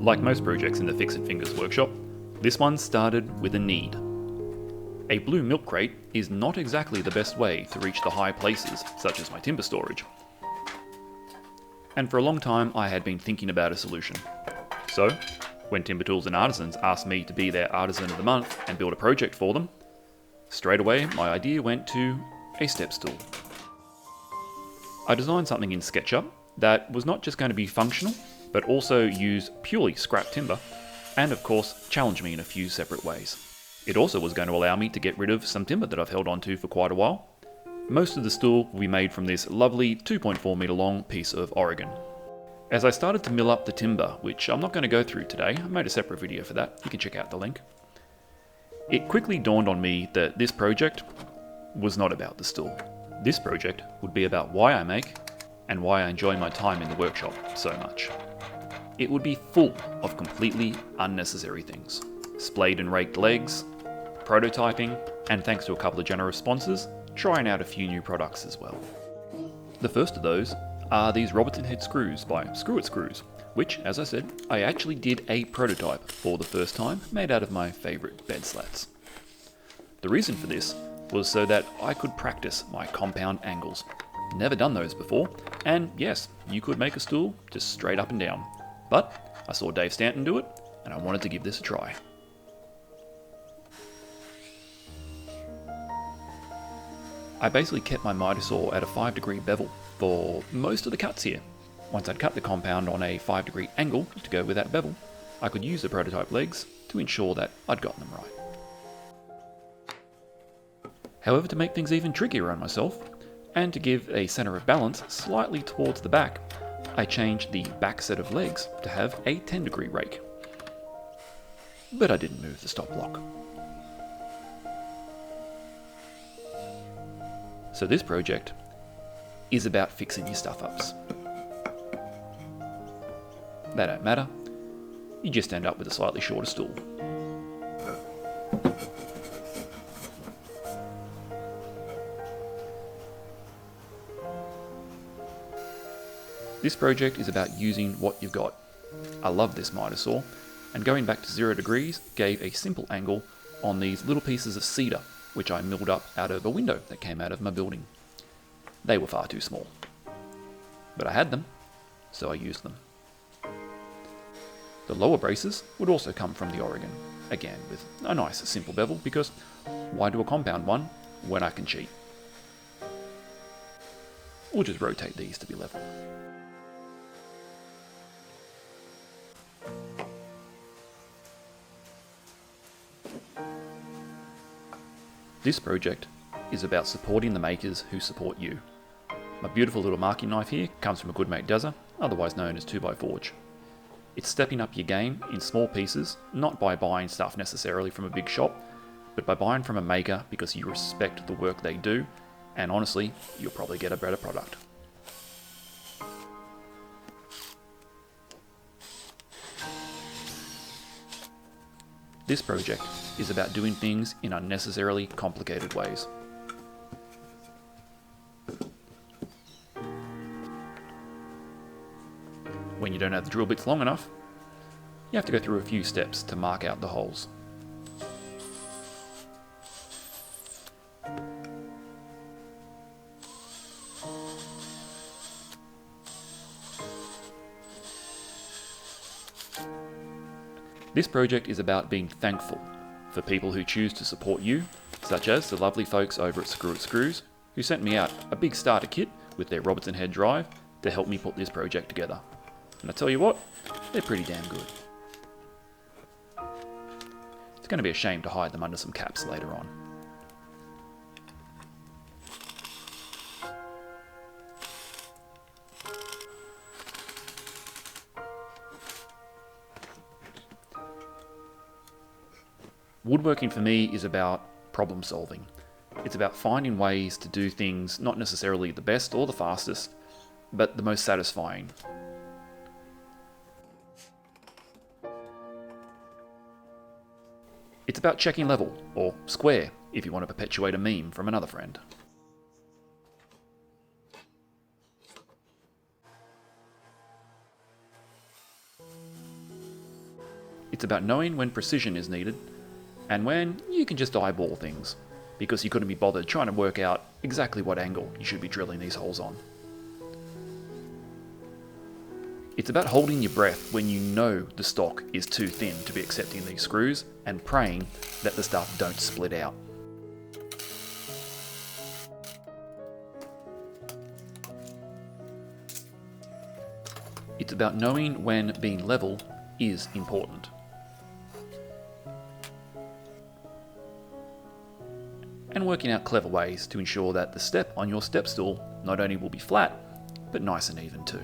Like most projects in the Fixit Fingers workshop, this one started with a need. A blue milk crate is not exactly the best way to reach the high places, such as my timber storage. And for a long time I had been thinking about a solution. So, when Timber Tools and Artisans asked me to be their Artisan of the Month and build a project for them, straight away my idea went to a step stool. I designed something in SketchUp that was not just going to be functional, but also use purely scrap timber, and of course challenge me in a few separate ways. It also was going to allow me to get rid of some timber that I've held onto for quite a while. Most of the stool will be made from this lovely 2.4 metre long piece of Oregon. As I started to mill up the timber, which I'm not going to go through today, I made a separate video for that, you can check out the link. It quickly dawned on me that this project was not about the stool. This project would be about why I make and why I enjoy my time in the workshop so much. It would be full of completely unnecessary things. Splayed and raked legs, prototyping, and thanks to a couple of generous sponsors, trying out a few new products as well. The first of those are these Robertson head screws by Screwit Screws, which, as I said, I actually did a prototype for the first time, made out of my favourite bed slats. The reason for this was so that I could practice my compound angles. Never done those before, and yes, you could make a stool just straight up and down. But I saw Dave Stanton do it, and I wanted to give this a try. I basically kept my miter saw at a 5-degree bevel for most of the cuts here. Once I'd cut the compound on a 5-degree angle to go with that bevel, I could use the prototype legs to ensure that I'd gotten them right. However, to make things even trickier on myself, and to give a centre of balance slightly towards the back, I changed the back set of legs to have a 10-degree rake. But I didn't move the stop block. So this project is about fixing your stuff-ups. They don't matter, you just end up with a slightly shorter stool. This project is about using what you've got. I love this miter saw, and going back to 0 degrees gave a simple angle on these little pieces of cedar, which I milled up out of a window that came out of my building. They were far too small. But I had them, so I used them. The lower braces would also come from the Oregon, again with a nice simple bevel, because why do a compound one when I can cheat? We'll just rotate these to be level. This project is about supporting the makers who support you. My beautiful little marking knife here comes from a good mate Dazza, otherwise known as 2x4. It's stepping up your game in small pieces, not by buying stuff necessarily from a big shop, but by buying from a maker because you respect the work they do, and honestly, you'll probably get a better product. This project is about doing things in unnecessarily complicated ways. When you don't have the drill bits long enough, you have to go through a few steps to mark out the holes. This project is about being thankful for people who choose to support you, such as the lovely folks over at Screwit Screws, who sent me out a big starter kit with their Robertson head drive to help me put this project together. And I tell you what, they're pretty damn good. It's going to be a shame to hide them under some caps later on. Woodworking for me is about problem solving. It's about finding ways to do things not necessarily the best or the fastest, but the most satisfying. It's about checking level, or square, if you want to perpetuate a meme from another friend. It's about knowing when precision is needed and when you can just eyeball things, because you couldn't be bothered trying to work out exactly what angle you should be drilling these holes on. It's about holding your breath when you know the stock is too thin to be accepting these screws and praying that the stuff don't split out. It's about knowing when being level is important. And working out clever ways to ensure that the step on your step stool not only will be flat, but nice and even too.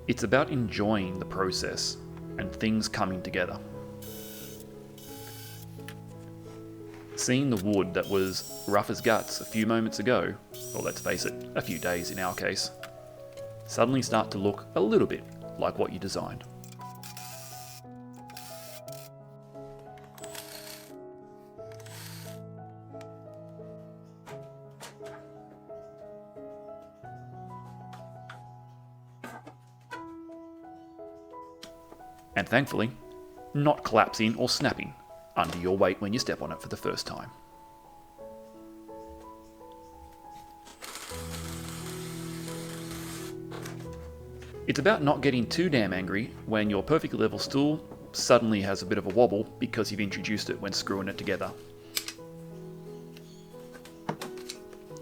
It's about enjoying the process and things coming together. Seeing the wood that was rough as guts a few moments ago, or let's face it, a few days in our case, suddenly start to look a little bit like what you designed. And thankfully, not collapsing or snapping under your weight when you step on it for the first time. It's about not getting too damn angry when your perfectly level stool suddenly has a bit of a wobble because you've introduced it when screwing it together.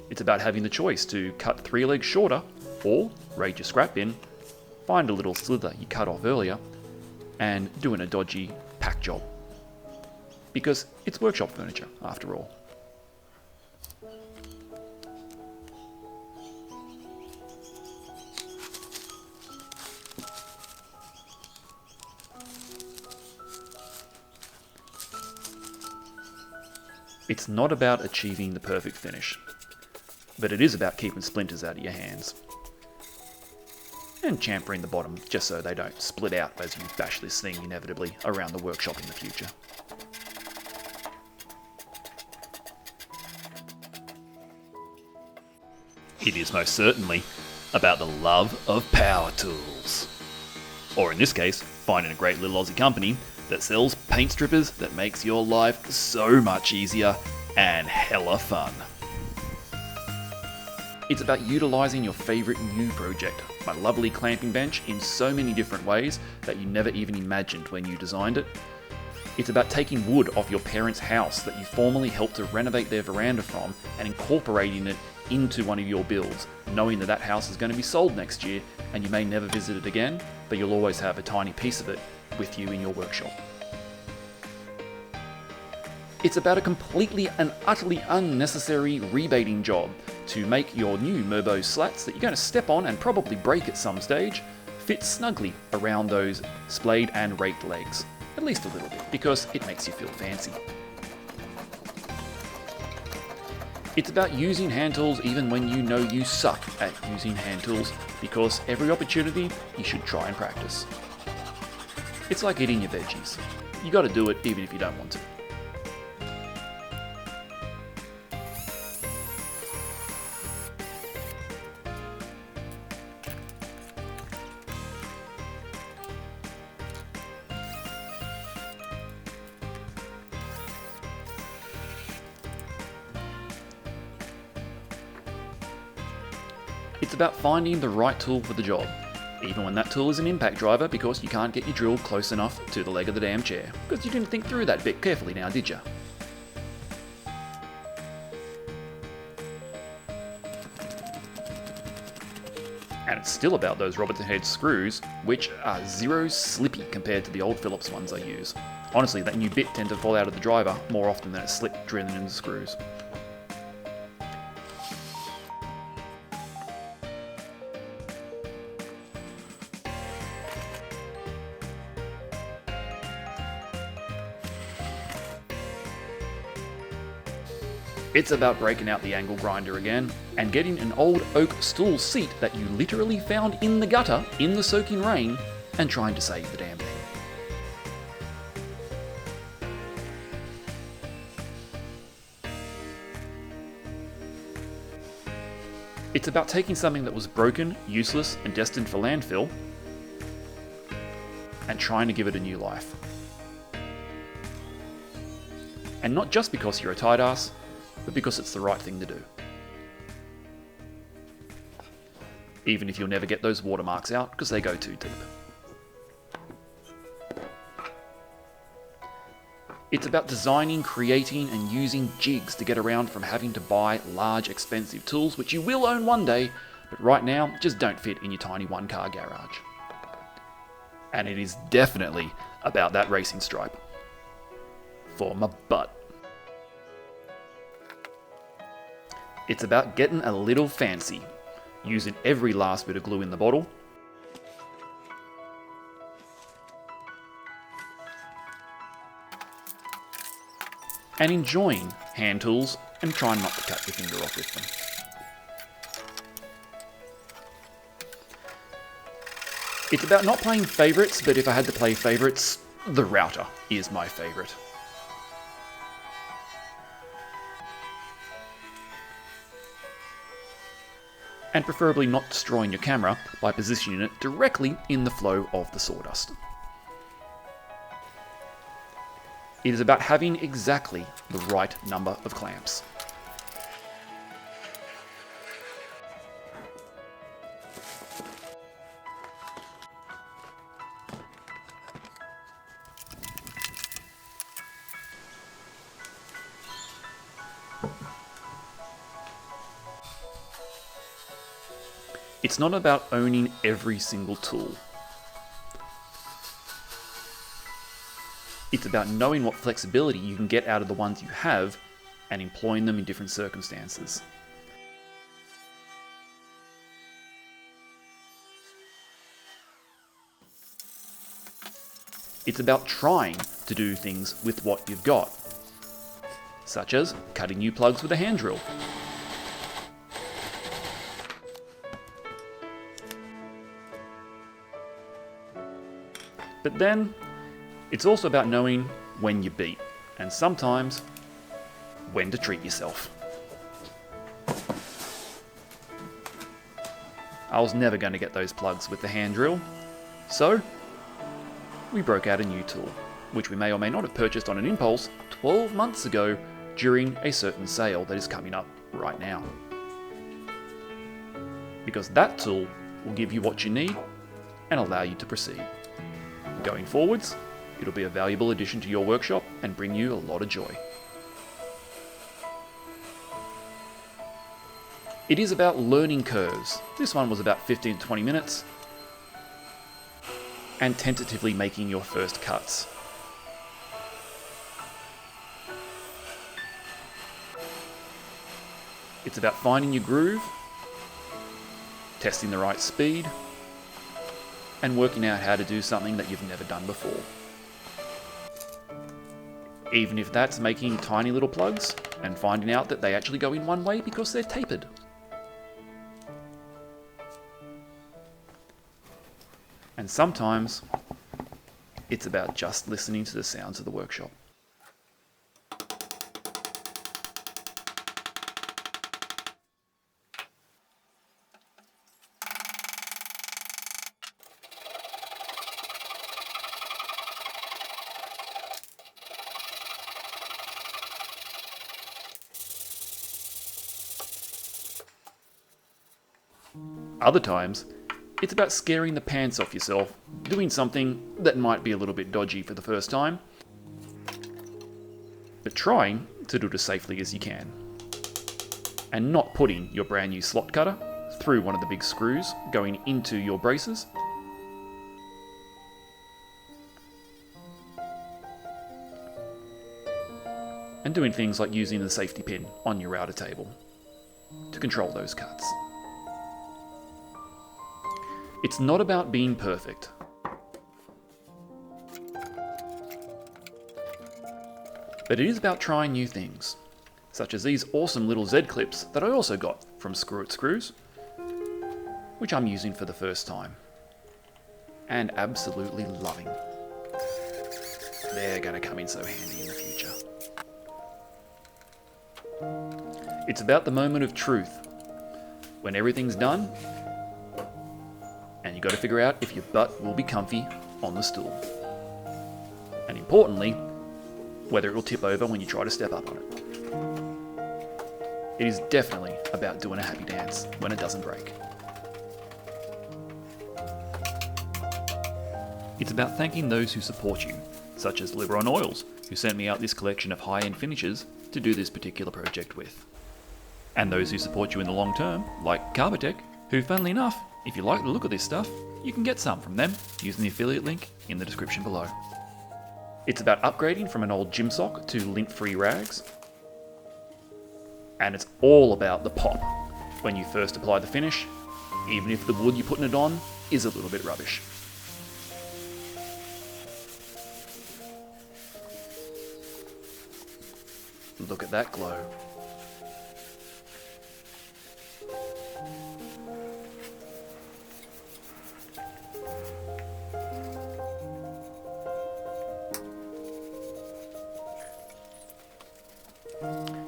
It's about having the choice to cut 3 legs shorter or raid your scrap bin, find a little slither you cut off earlier, and doing a dodgy pack job. Because it's workshop furniture, after all. It's not about achieving the perfect finish, but it is about keeping splinters out of your hands. And champering the bottom just so they don't split out as you bash this thing inevitably around the workshop in the future. It is most certainly about the love of power tools. Or in this case, finding a great little Aussie company that sells paint strippers that makes your life so much easier and hella fun. It's about utilising your favourite new project, my lovely clamping bench, in so many different ways that you never even imagined when you designed it. It's about taking wood off your parents' house that you formerly helped to renovate their veranda from and incorporating it into one of your builds, knowing that that house is going to be sold next year and you may never visit it again, but you'll always have a tiny piece of it with you in your workshop. It's about a completely and utterly unnecessary rebating job to make your new Merbau slats that you're going to step on and probably break at some stage fit snugly around those splayed and raked legs. At least a little bit, because it makes you feel fancy. It's about using hand tools even when you know you suck at using hand tools, because every opportunity you should try and practice. It's like eating your veggies. You got to do it even if you don't want to. It's about finding the right tool for the job, even when that tool is an impact driver because you can't get your drill close enough to the leg of the damn chair, because you didn't think through that bit carefully now, did you? And it's still about those Robertson head screws, which are zero slippy compared to the old Phillips ones I use. Honestly, that new bit tend to fall out of the driver more often than it slip drilling into the screws. It's about breaking out the angle grinder again and getting an old oak stool seat that you literally found in the gutter in the soaking rain and trying to save the damn thing. It's about taking something that was broken, useless, and destined for landfill and trying to give it a new life. And not just because you're a tight ass, but because it's the right thing to do. Even if you'll never get those watermarks out because they go too deep. It's about designing, creating, and using jigs to get around from having to buy large, expensive tools, which you will own one day, but right now just don't fit in your tiny one-car garage. And it is definitely about that racing stripe. For my butt. It's about getting a little fancy, using every last bit of glue in the bottle, and enjoying hand tools and trying not to cut your finger off with them. It's about not playing favourites, but if I had to play favourites, the router is my favourite. And preferably not destroying your camera by positioning it directly in the flow of the sawdust. It is about having exactly the right number of clamps. It's not about owning every single tool. It's about knowing what flexibility you can get out of the ones you have and employing them in different circumstances. It's about trying to do things with what you've got, such as cutting new plugs with a hand drill. But then, it's also about knowing when you beat, and sometimes when to treat yourself. I was never going to get those plugs with the hand drill, so we broke out a new tool, which we may or may not have purchased on an impulse 12 months ago during a certain sale that is coming up right now. Because that tool will give you what you need and allow you to proceed. Going forwards, it'll be a valuable addition to your workshop and bring you a lot of joy. It is about learning curves. This one was about 15 to 20 minutes. And tentatively making your first cuts. It's about finding your groove, testing the right speed, and working out how to do something that you've never done before. Even if that's making tiny little plugs and finding out that they actually go in one way because they're tapered. And sometimes it's about just listening to the sounds of the workshop. Other times, it's about scaring the pants off yourself, doing something that might be a little bit dodgy for the first time, but trying to do it as safely as you can. And not putting your brand new slot cutter through one of the big screws going into your braces. And doing things like using the safety pin on your router table to control those cuts. It's not about being perfect. But it is about trying new things. such as these awesome little Z clips that I also got from Screw It Screws, which I'm using for the first time, and absolutely loving. They're going to come in so handy in the future. It's about the moment of truth, when everything's done, and you got to figure out if your butt will be comfy on the stool. And importantly, whether it will tip over when you try to step up on it. It is definitely about doing a happy dance when it doesn't break. It's about thanking those who support you, such as Liberon Oils, who sent me out this collection of high-end finishes to do this particular project with. And those who support you in the long term, like Carbotech, who, funnily enough, if you like the look of this stuff, you can get some from them using the affiliate link in the description below. It's about upgrading from an old gym sock to lint-free rags. And it's all about the pop when you first apply the finish, even if the wood you're putting it on is a little bit rubbish. Look at that glow.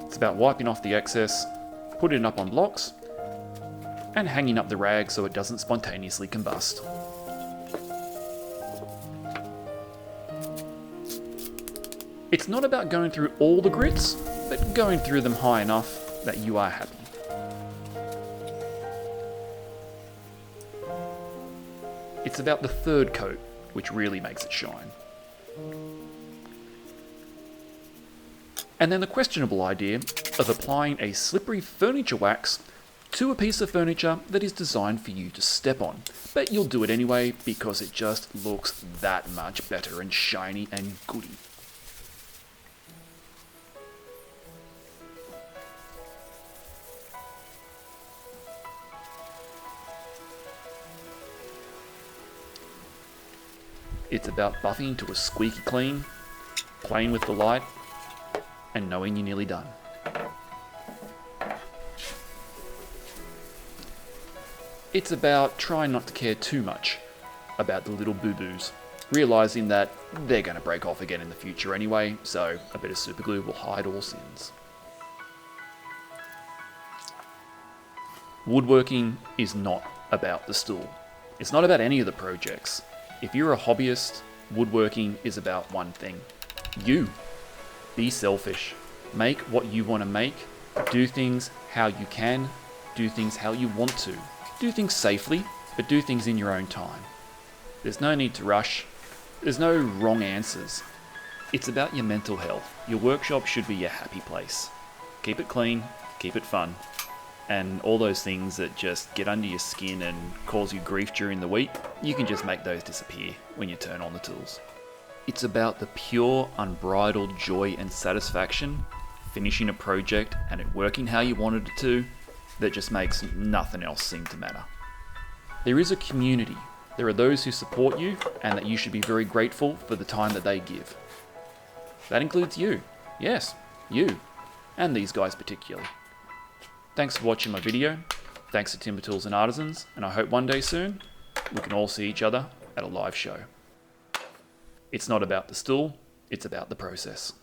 It's about wiping off the excess, putting it up on blocks, and hanging up the rag so it doesn't spontaneously combust. It's not about going through all the grits, but going through them high enough that you are happy. It's about the third coat, which really makes it shine. And then the questionable idea of applying a slippery furniture wax to a piece of furniture that is designed for you to step on. But you'll do it anyway because it just looks that much better and shiny and goody. It's about buffing to a squeaky clean, playing with the light, and knowing you're nearly done. It's about trying not to care too much about the little boo-boos, realising that they're going to break off again in the future anyway, so a bit of super glue will hide all sins. Woodworking is not about the stool. It's not about any of the projects. If you're a hobbyist, woodworking is about one thing. You. Be selfish. Make what you want to make. Do things how you can. Do things how you want to. Do things safely, but do things in your own time. There's no need to rush. There's no wrong answers. It's about your mental health. Your workshop should be your happy place. Keep it clean, keep it fun. And all those things that just get under your skin and cause you grief during the week, you can just make those disappear when you turn on the tools. It's about the pure, unbridled joy and satisfaction finishing a project and it working how you wanted it to, that just makes nothing else seem to matter. There is a community. There are those who support you and that you should be very grateful for the time that they give. That includes you. Yes, you. And these guys particularly. Thanks for watching my video. Thanks to Timber Tools and Artisans, and I hope one day soon we can all see each other at a live show. It's not about the stool, it's about the process.